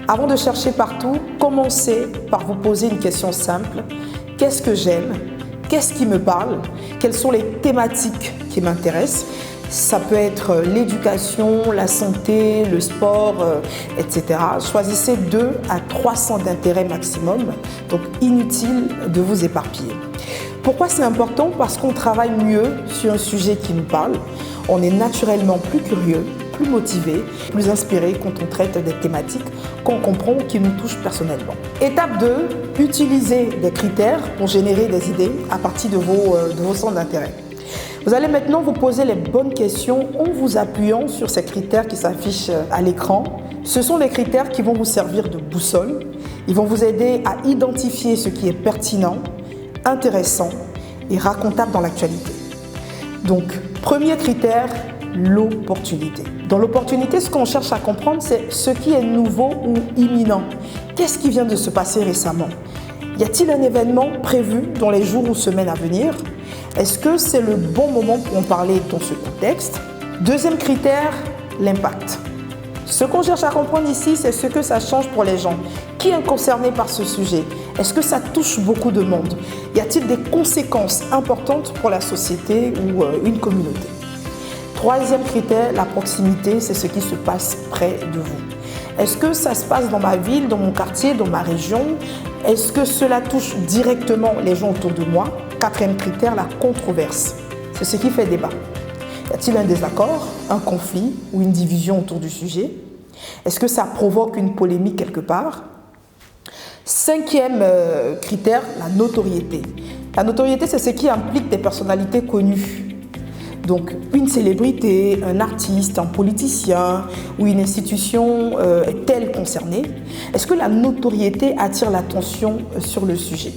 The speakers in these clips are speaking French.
Avant de chercher partout, commencez par vous poser une question simple. Qu'est-ce que j'aime? Qu'est-ce qui me parle? Quelles sont les thématiques qui m'intéressent? Ça peut être l'éducation, la santé, le sport, etc. Choisissez 2 à 3 centres d'intérêt maximum, donc inutile de vous éparpiller. Pourquoi c'est important? Parce qu'on travaille mieux sur un sujet qui nous parle. On est naturellement plus curieux, plus motivé, plus inspiré quand on traite des thématiques qu'on comprend ou qui nous touchent personnellement. Étape 2, utilisez des critères pour générer des idées à partir de vos centres d'intérêt. Vous allez maintenant vous poser les bonnes questions en vous appuyant sur ces critères qui s'affichent à l'écran. Ce sont des critères qui vont vous servir de boussole. Ils vont vous aider à identifier ce qui est pertinent, intéressant et racontable dans l'actualité. Donc, premier critère, l'opportunité. Dans l'opportunité, ce qu'on cherche à comprendre, c'est ce qui est nouveau ou imminent. Qu'est-ce qui vient de se passer récemment? Y a-t-il un événement prévu dans les jours ou semaines à venir? Est-ce que c'est le bon moment pour en parler dans ce contexte? Deuxième critère, l'impact. Ce qu'on cherche à comprendre ici, c'est ce que ça change pour les gens. Qui est concerné par ce sujet? Est-ce que ça touche beaucoup de monde? Y a-t-il des conséquences importantes pour la société ou une communauté? Troisième critère, la proximité, c'est ce qui se passe près de vous. Est-ce que ça se passe dans ma ville, dans mon quartier, dans ma région? Est-ce que cela touche directement les gens autour de moi? Quatrième critère, la controverse. C'est ce qui fait débat. Y a-t-il un désaccord, un conflit ou une division autour du sujet? Est-ce que ça provoque une polémique quelque part? Cinquième critère, la notoriété. La notoriété, c'est ce qui implique des personnalités connues. Donc, une célébrité, un artiste, un politicien ou une institution est-elle concernée? Est-ce que la notoriété attire l'attention sur le sujet?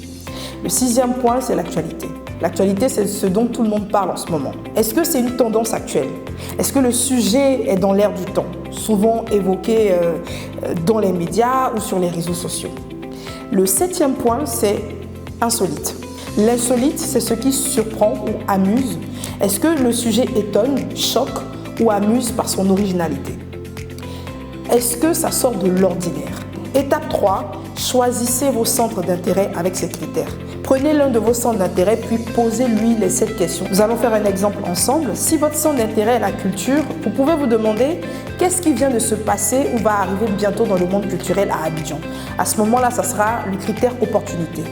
Le sixième point, c'est l'actualité. L'actualité, c'est ce dont tout le monde parle en ce moment. Est-ce que c'est une tendance actuelle? Est-ce que le sujet est dans l'air du temps, souvent évoqué dans les médias ou sur les réseaux sociaux? Le septième point, c'est insolite. L'insolite, c'est ce qui surprend ou amuse. Est-ce que le sujet étonne, choque ou amuse par son originalité? Est-ce que ça sort de l'ordinaire? Étape 3, choisissez vos centres d'intérêt avec ces critères. Prenez l'un de vos centres d'intérêt puis posez-lui les 7 questions. Nous allons faire un exemple ensemble. Si votre centre d'intérêt est la culture, vous pouvez vous demander qu'est-ce qui vient de se passer ou va arriver bientôt dans le monde culturel à Abidjan. À ce moment-là, ça sera le critère opportunité.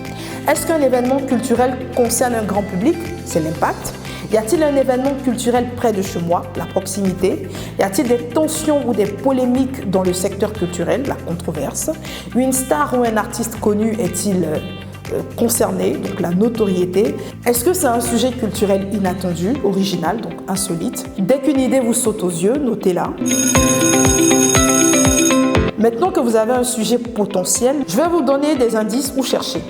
Est-ce qu'un événement culturel concerne un grand public? C'est l'impact. Y a-t-il un événement culturel près de chez moi? La proximité. Y a-t-il des tensions ou des polémiques dans le secteur culturel? La controverse. Une star ou un artiste connu est-il concerné? Donc la notoriété. Est-ce que c'est un sujet culturel inattendu, original, donc insolite? Dès qu'une idée vous saute aux yeux, notez-la. Maintenant que vous avez un sujet potentiel, je vais vous donner des indices où chercher.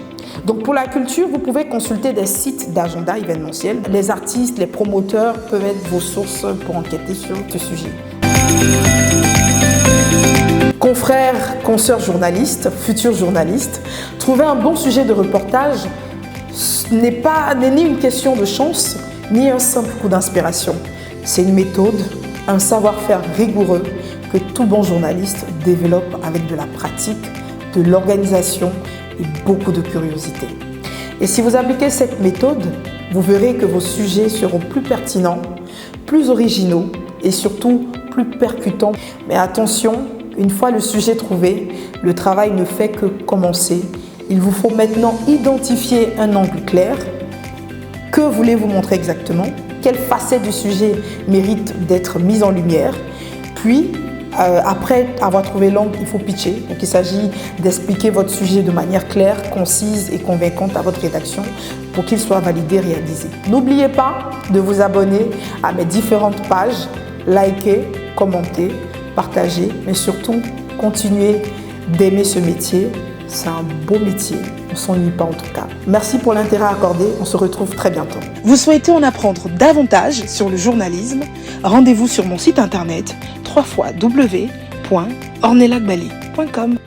Donc pour la culture, vous pouvez consulter des sites d'agenda événementiel. Les artistes, les promoteurs peuvent être vos sources pour enquêter sur ce sujet. Confrères, consoeurs journalistes, futurs journalistes, trouver un bon sujet de reportage n'est ni une question de chance, ni un simple coup d'inspiration. C'est une méthode, un savoir-faire rigoureux que tout bon journaliste développe avec de la pratique, de l'organisation et beaucoup de curiosité. Et si vous appliquez cette méthode, vous verrez que vos sujets seront plus pertinents, plus originaux et surtout plus percutants. Mais attention, une fois le sujet trouvé, le travail ne fait que commencer. Il vous faut maintenant identifier un angle clair. Que voulez-vous montrer exactement? Quelle facette du sujet mérite d'être mise en lumière? Puis, après avoir trouvé l'angle, il faut pitcher. Donc, il s'agit d'expliquer votre sujet de manière claire, concise et convaincante à votre rédaction pour qu'il soit validé, réalisé. N'oubliez pas de vous abonner à mes différentes pages, liker, commenter, partager, mais surtout, continuer d'aimer ce métier. C'est un beau métier. On ne s'ennuie pas en tout cas. Merci pour l'intérêt accordé. On se retrouve très bientôt. Vous souhaitez en apprendre davantage sur le journalisme? Rendez-vous sur mon site internet www.ornelacbali.com.